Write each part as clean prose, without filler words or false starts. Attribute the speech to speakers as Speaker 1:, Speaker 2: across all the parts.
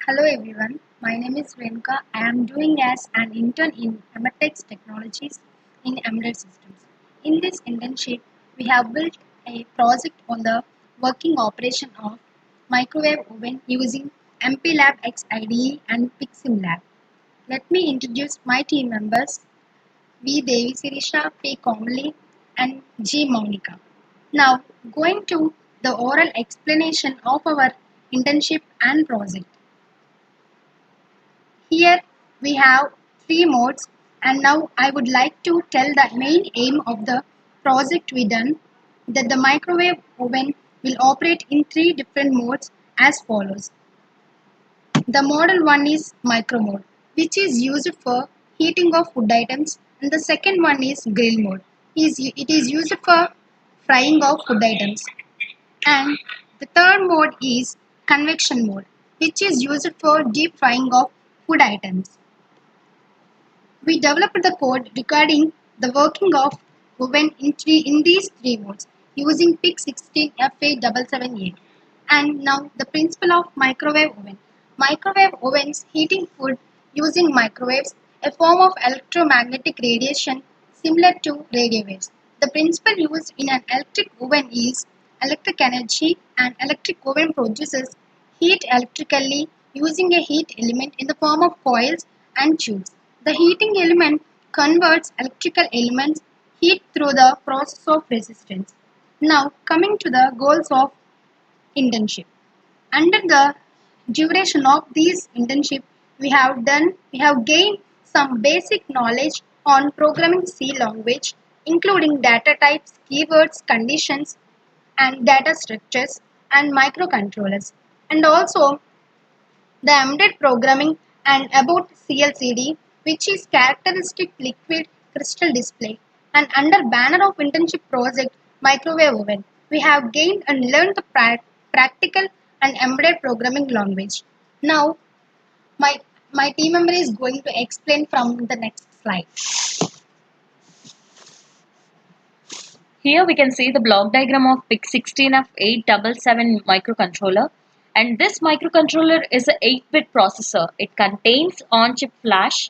Speaker 1: Hello everyone, my name is Renuka. I am doing as an intern in Emertxe Technologies in Embedded Systems. In this internship, we have built a project on the working operation of microwave oven using MPLab X IDE and PixSimLab. Let me introduce my team members V. Devi Sirisha, P. Komali, and G. Monica. Now, going to the oral explanation of our internship and project. Here we have three modes, and now I would like to tell the main aim of the project we done, that the microwave oven will operate in three different modes as follows. The model 1 is micro mode, which is used for heating of food items, and the second one is grill mode. It is used for frying of food items, and the third mode is convection mode, which is used for deep frying of food items. We developed the code regarding the working of oven in these three modes using PIC16F877A. And now the principle of microwave oven. Microwave ovens heating food using microwaves, a form of electromagnetic radiation similar to radio waves. The principle used in an electric oven is electric energy, and electric oven produces heat electrically using a heat element in the form of coils and tubes. The heating element converts electrical elements heat through the process of resistance. Now coming to the goals of internship. Under the duration of these internship, we have gained some basic knowledge on programming C language, including data types, keywords, conditions, and data structures, and microcontrollers, and also the embedded programming and about CLCD, which is characteristic liquid crystal display. And under banner of internship project microwave oven, we have gained and learned the practical and embedded programming language. Now, my my team member is going to explain from the next slide.
Speaker 2: Here we can see the block diagram of PIC16F877 microcontroller, and this microcontroller is an 8-bit processor. It contains on-chip flash,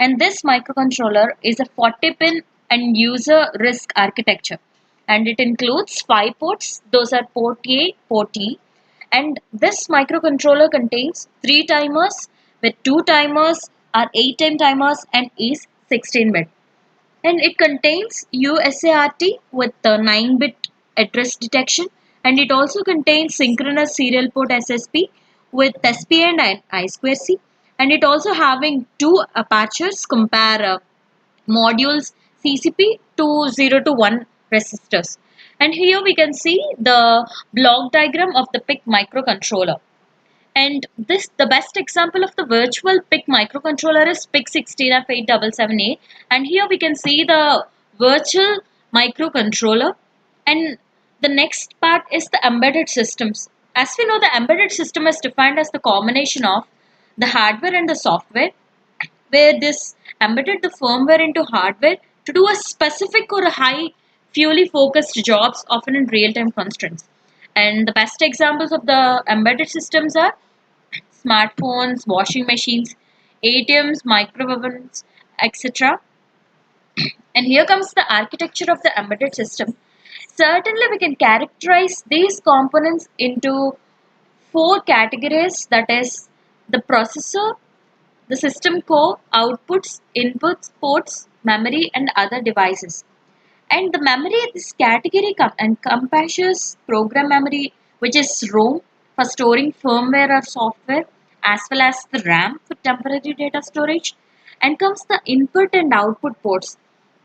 Speaker 2: and this microcontroller is a 40-pin and user RISC architecture, and it includes 5 ports. Those are port A, port E, and this microcontroller contains 3 timers, with 2 timers are 8-time timers and is 16-bit. And it contains USART with the 9-bit address detection, and it also contains synchronous serial port SSP with SPA and I2C, and it also having 2 apertures compare modules CCP to 0 to 1 resistors. And here we can see the block diagram of the PIC microcontroller. And this, the best example of the virtual PIC microcontroller is PIC16F877A. And here we can see the virtual microcontroller. And the next part is the embedded systems. As we know, the embedded system is defined as the combination of the hardware and the software, where this embedded the firmware into hardware to do a specific or a high purely focused jobs, often in real-time constraints. And the best examples of the embedded systems are smartphones, washing machines, ATMs, microovens, etc. And here comes the architecture of the embedded system. Certainly, we can characterize these components into 4 categories, that is the processor, the system core, outputs, inputs, ports, memory, and other devices. And the memory in this category encompasses program memory, which is ROM for storing firmware or software, as well as the RAM for temporary data storage, and comes the input and output ports.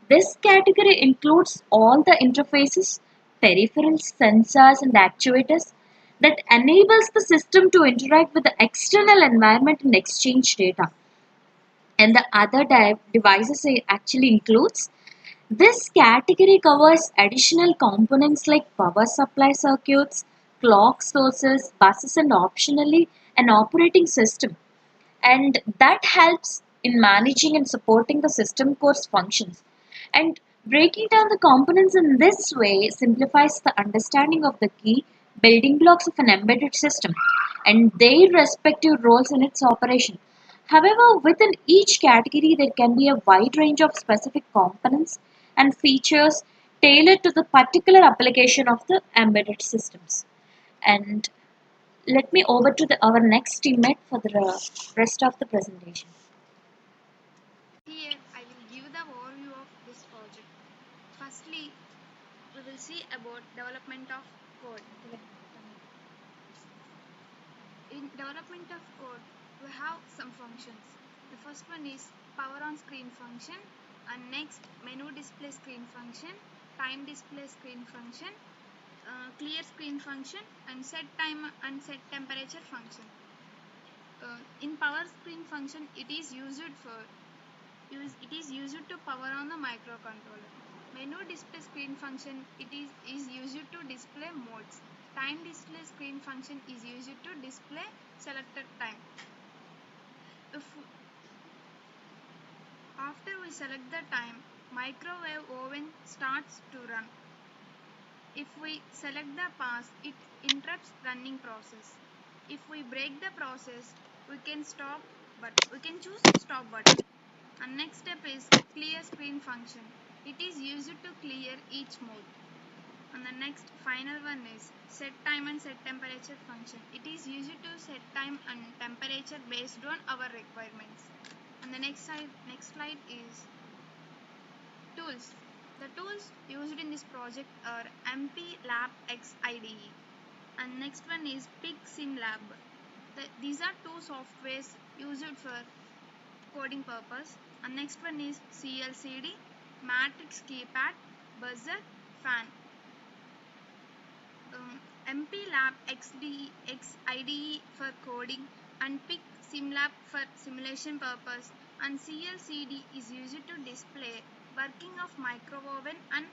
Speaker 2: This category includes all the interfaces, peripherals, sensors, and actuators that enables the system to interact with the external environment and exchange data. And the other devices actually includes, this category covers additional components like power supply circuits, clock sources, buses, and optionally an operating system. And that helps in managing and supporting the system core's functions. And breaking down the components in this way simplifies the understanding of the key building blocks of an embedded system and their respective roles in its operation. However, within each category, there can be a wide range of specific components and features tailored to the particular application of the embedded systems. And let me over to our next teammate for the rest of the presentation.
Speaker 3: Here I will give the overview of this project. Firstly, we will see about development of code. In development of code, we have some functions. The first one is power on screen function, and next menu display screen function, time display screen function, clear screen function, and set time and set temperature function. In power screen function, it is used to power on the microcontroller. Menu display screen function, it is used to display modes. Time display screen function is used to display selected time. If after we select the time, microwave oven starts to run. If we select the pass, it interrupts running process. If we break the process, we can choose stop button. And next step is clear screen function. It is used to clear each mode. And the next final one is set time and set temperature function. It is used to set time and temperature based on our requirements. And the next slide is tools. The tools used in this project are MP Lab X IDE. And next one is PIC-SimLab. These are two softwares used for coding purpose. And next one is CLCD, matrix keypad, buzzer, fan. MP-Lab IDE for coding and PIC-SimLab for simulation purpose, and CLCD is used to display working of microwave, and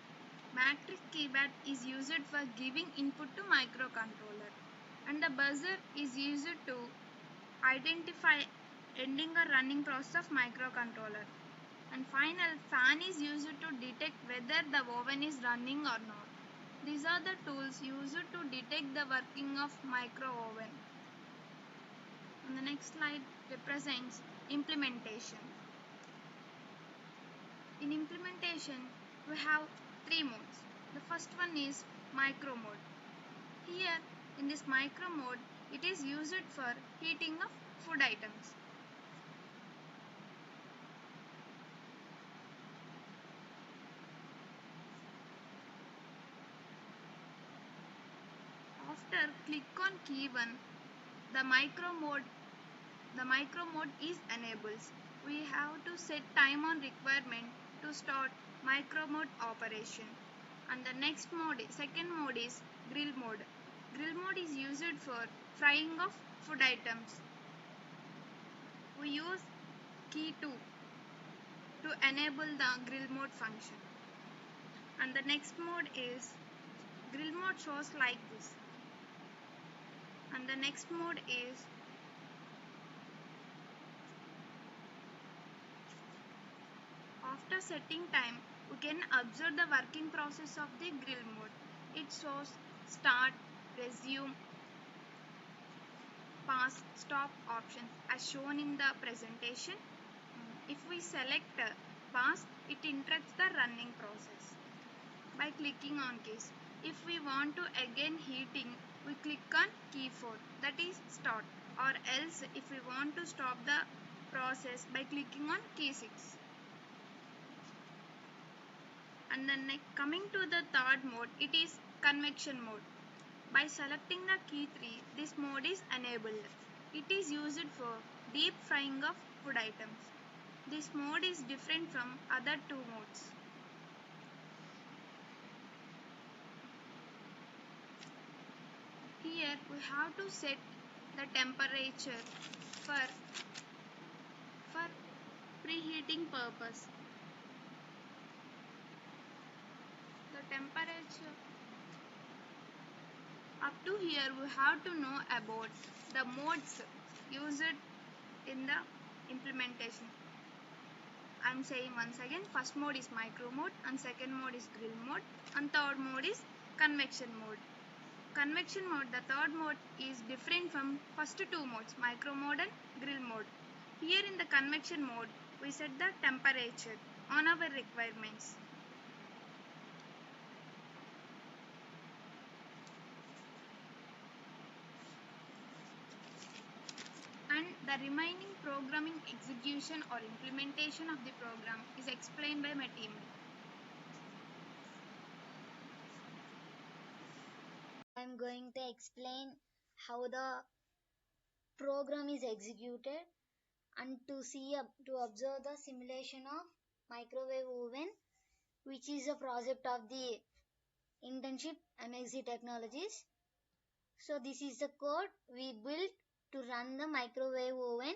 Speaker 3: matrix keypad is used for giving input to microcontroller, and the buzzer is used to identify ending or running process of microcontroller, and final fan is used to detect whether the oven is running or not. These are the tools used to detect the working of micro oven. And the next slide represents implementation. In implementation, we have three modes. The first one is micro mode. Here in this micro mode, it is used for heating of food items. After click on key 1, the micro mode is enabled. We have to set time on requirement to start micro mode operation. And the second mode is grill mode. Grill mode is used for frying of food items. We use key 2 to enable the grill mode function. And the next mode is grill mode shows like this. And the next mode is after setting time, we can observe the working process of the grill mode. It shows start, resume, pause, stop options as shown in the presentation. If we select pause, it interrupts the running process by clicking on keys. If we want to again heating, we click on key 4, that is start, or else if we want to stop the process by clicking on key 6. And then coming to the third mode, it is convection mode. By selecting the key 3, this mode is enabled. It is used for deep frying of food items. This mode is different from other two modes. Here we have to set the temperature for preheating purpose. The temperature up to here we have to know about the modes used in the implementation. I am saying once again, first mode is micro mode, and second mode is grill mode, and third mode is convection mode. convection mode, the third mode, is different from first two modes, micro mode and grill mode. Here in the convection mode, we set the temperature on our requirements. And the remaining programming execution or implementation of the program is explained by my teammate.
Speaker 4: I am going to explain how the program is executed and to observe the simulation of microwave oven, which is a project of the Internship Emertxe Technologies. So this is the code we built to run the microwave oven.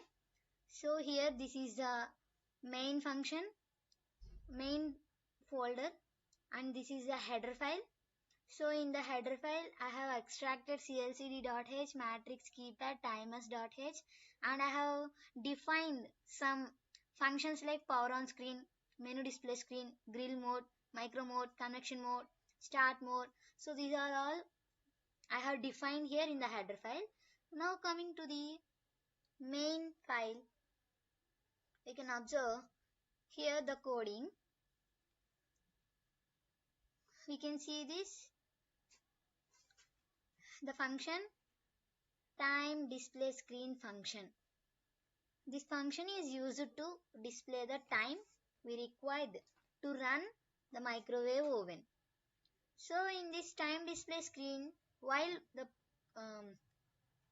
Speaker 4: So here this is the main function, main folder, and this is the header file. So in the header file, I have extracted clcd.h, matrix keypad, timers.h, and I have defined some functions like power on screen, menu display screen, grill mode, micro mode, convection mode, start mode. So these are all I have defined here in the header file. Now coming to the main file, we can observe here the coding. We can see this, the function time display screen function. This function is used to display the time we required to run the microwave oven. So in this time display screen, while the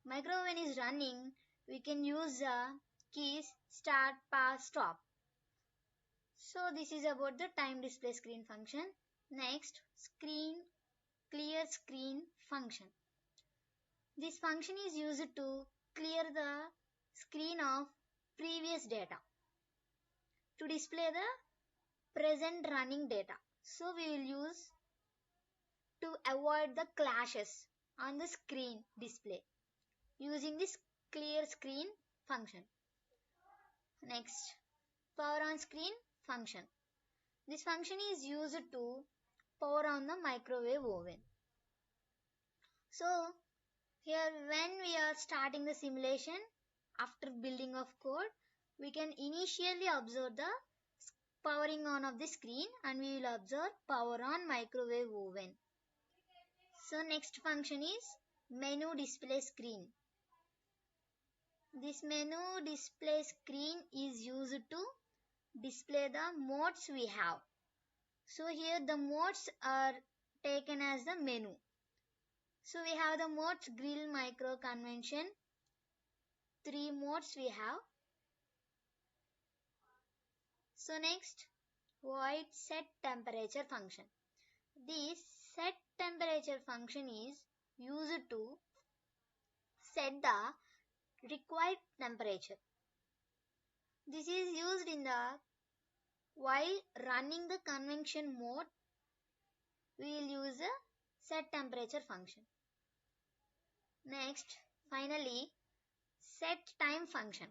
Speaker 4: micro oven is running, we can use the keys start, pause, stop. So this is about the time display screen function. Next, screen clear screen function. This function is used to clear the screen of previous data to display the present running data. So we will use to avoid the clashes on the screen display using this clear screen function. Next, power on screen function. This function is used to power on the microwave oven. So here when we are starting the simulation after building of code, we can initially observe the powering on of the screen and we will observe power on microwave oven. So next function is menu display screen. This menu display screen is used to display the modes we have. So here the modes are taken as the menu. So we have the modes grill, micro, convention. 3 modes we have. So next, void set temperature function. This set temperature function is used to set the required temperature. This is used in the while running the convection mode. We will use a set temperature function. Next, finally, set time function.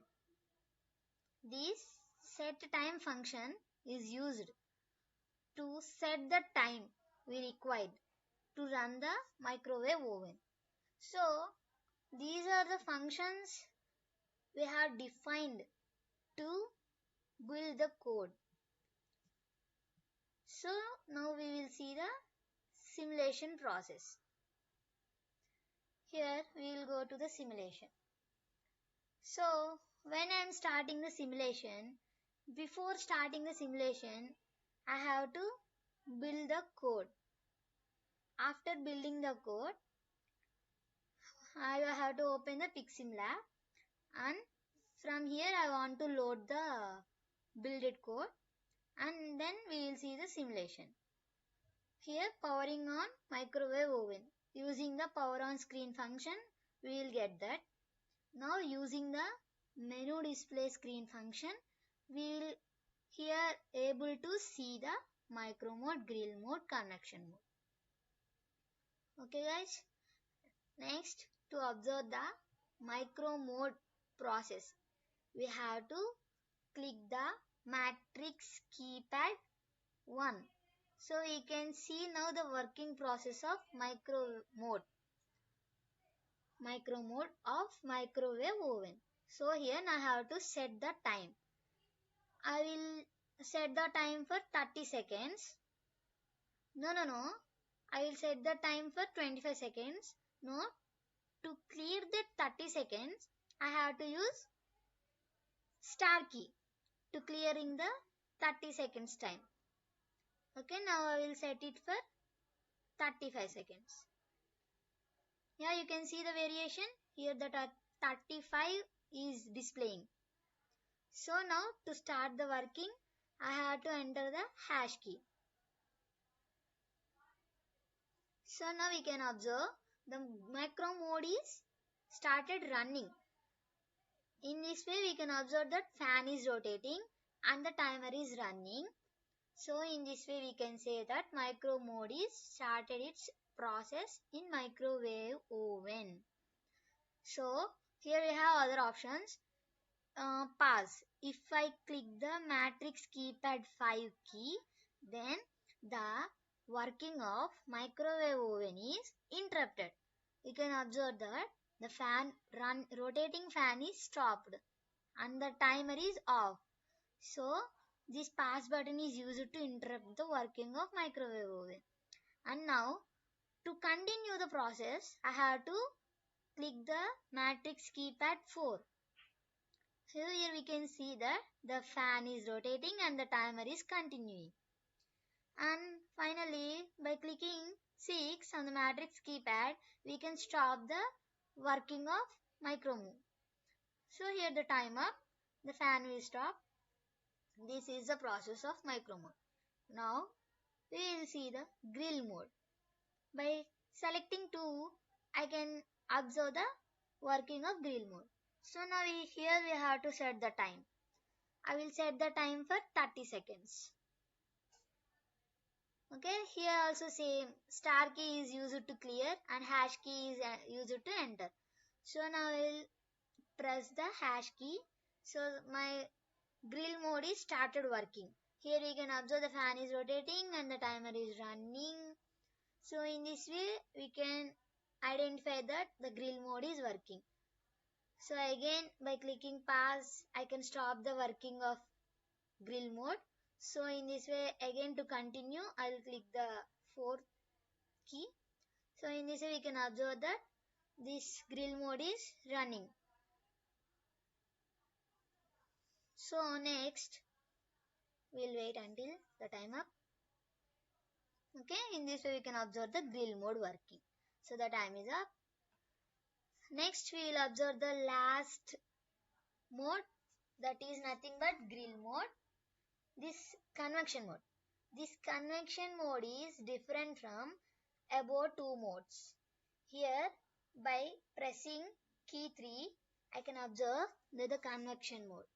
Speaker 4: This set time function is used to set the time we required to run the microwave oven. So these are the functions we have defined to build the code. So now we will see the simulation process. Here we will go to the simulation. So when I am starting the simulation, before starting the simulation, I have to build the code. After building the code, I have to open the PixSimLab and from here I want to load the builded code and then we will see the simulation. Here powering on microwave oven. Using the power on screen function, we will get that. Now using the menu display screen function, we will here able to see the micro mode, grill mode, convection mode. Okay guys. Next, to observe the micro mode process, we have to click the matrix keypad 1. So we can see now the working process of micro mode. micro mode of microwave oven. So here I have to set the time. I will set the time for 30 seconds. No. I will set the time for 25 seconds. No, to clear that 30 seconds, I have to use star key to clearing the 30 seconds time. Okay, now I will set it for 35 seconds. Yeah, you can see the variation. Here the 35 is displaying. So now to start the working, I have to enter the hash key. So now we can observe the micro mode is started running. In this way we can observe that fan is rotating and the timer is running. So in this way we can say that micro mode is started its process in microwave oven. So here we have other options. Pause. If I click the matrix keypad 5 key, then the working of microwave oven is interrupted. You can observe that the rotating fan is stopped and the timer is off. So this pause button is used to interrupt the working of microwave oven. And now to continue the process, I have to click the matrix keypad 4. So here we can see that the fan is rotating and the timer is continuing. And finally, by clicking 6 on the matrix keypad, we can stop the working of micro mode. So here the timer, the fan will stop. This is the process of micro mode. Now we will see the grill mode. By selecting 2, I can observe the working of grill mode. So now here we have to set the time. I will set the time for 30 seconds. Okay, here also same star key is used to clear and hash key is used to enter. So now I will press the hash key. So my grill mode is started working. Here we can observe the fan is rotating and the timer is running. So in this way we can identify that the grill mode is working. So again by clicking pause I can stop the working of grill mode. So in this way again to continue I will click the 4th key. So in this way we can observe that this grill mode is running. So next we'll wait until the time up. Okay, in this way we can observe the grill mode working. So the time is up. Next we will observe the last mode, that is nothing but grill mode. This convection mode. This convection mode is different from above 2 modes. Here by pressing key 3 I can observe the convection mode.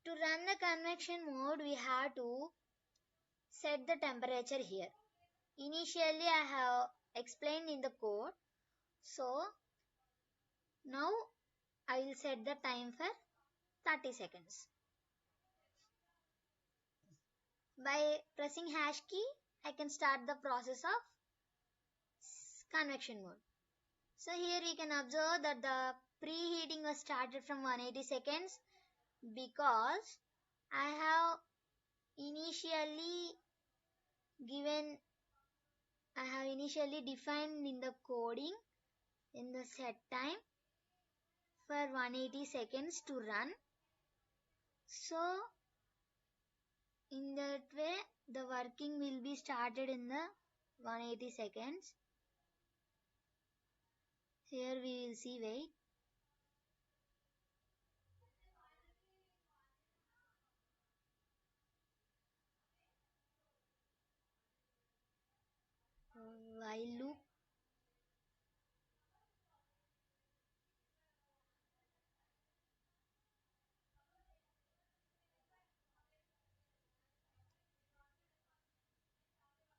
Speaker 4: To run the convection mode we have to set the temperature here. Initially I have explained in the code. So now I will set the time for 30 seconds. By pressing hash key, I can start the process of convection mode. So here we can observe that the preheating was started from 180 seconds because I have initially defined in the coding in the set time for 180 seconds to run. So in that way the working will be started in the 180 seconds. Here we will see, wait. While loop.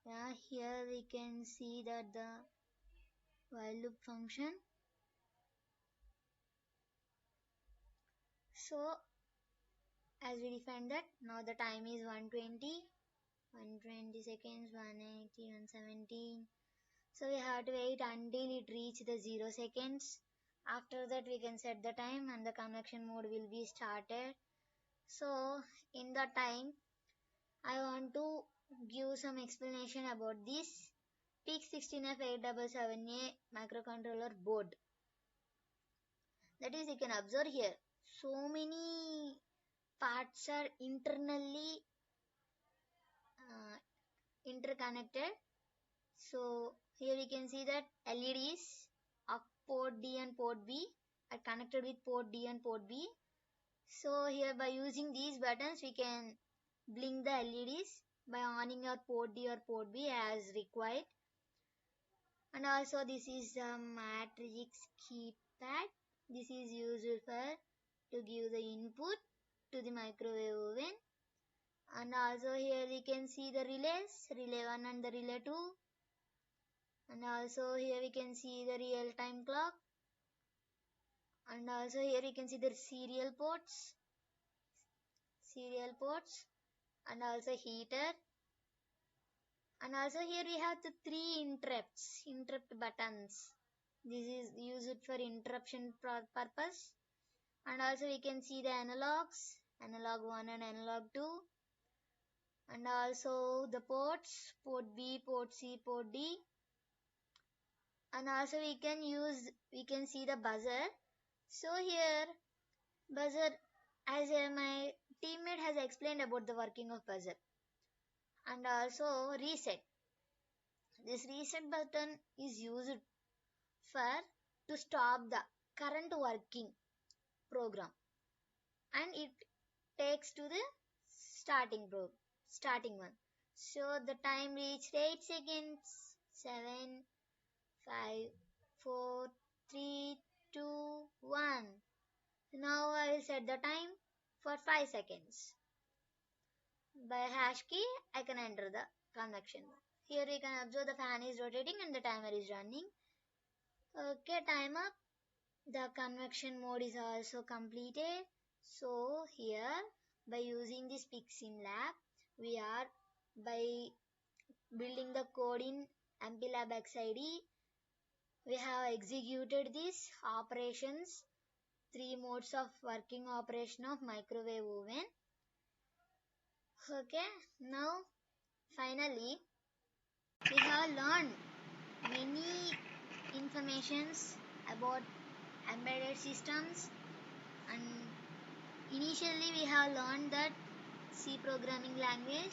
Speaker 4: Yeah, here we can see that the while loop function. So as we defined that, now the time is 120 seconds, 180, 117. So we have to wait until it reach the 0 seconds. After that we can set the time and the convection mode will be started. So in the time I want to give some explanation about this PIC16F877A microcontroller board. That is, you can observe here so many parts are internally interconnected. So here we can see that LEDs of port D and port B are connected with port D and port B. So here by using these buttons we can blink the LEDs by oning our port D or port B as required. And also this is the matrix keypad. This is used for to give the input to the microwave oven. And also here we can see the relays, relay 1 and the relay 2. And also here we can see the real time clock. And also here you can see the serial ports, and also heater. And also here we have the 3 interrupt buttons. This is used for interruption purpose. And also we can see the analogs, analog 1 and analog 2. And also the ports, port B, port C, port D. And also we can see the buzzer. So here buzzer, as my teammate has explained about the working of buzzer. And also reset. This reset button is used for to stop the current working program, and it takes to the starting one. So the time reached 8 seconds. 7, 5, 4, 3, 2, 1. Now I will set the time for 5 seconds. By hash key I can enter the convection mode. Here you can observe the fan is rotating and the timer is running. Okay, time up. The convection mode is also completed. So here by using this PICSimLab, we are by building the code in MPLAB XID, we have executed these operations, 3 modes of working operation of microwave oven. Okay, now finally we have learned many informations about embedded systems, and initially we have learned that C programming language.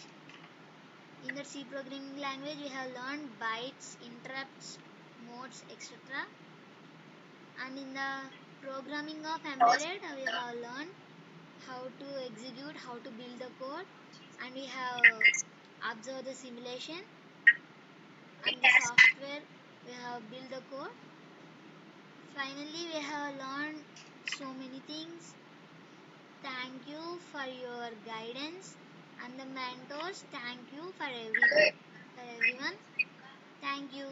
Speaker 4: In that C programming language we have learned bytes, interrupts, modes, etc. And in the programming of embedded we have learned how to execute, how to build the code, and we have observed the simulation and the software, we have built the code. Finally we have learned so many things. Thank you for your guidance, and the mentors, thank you for everyone. Thank you.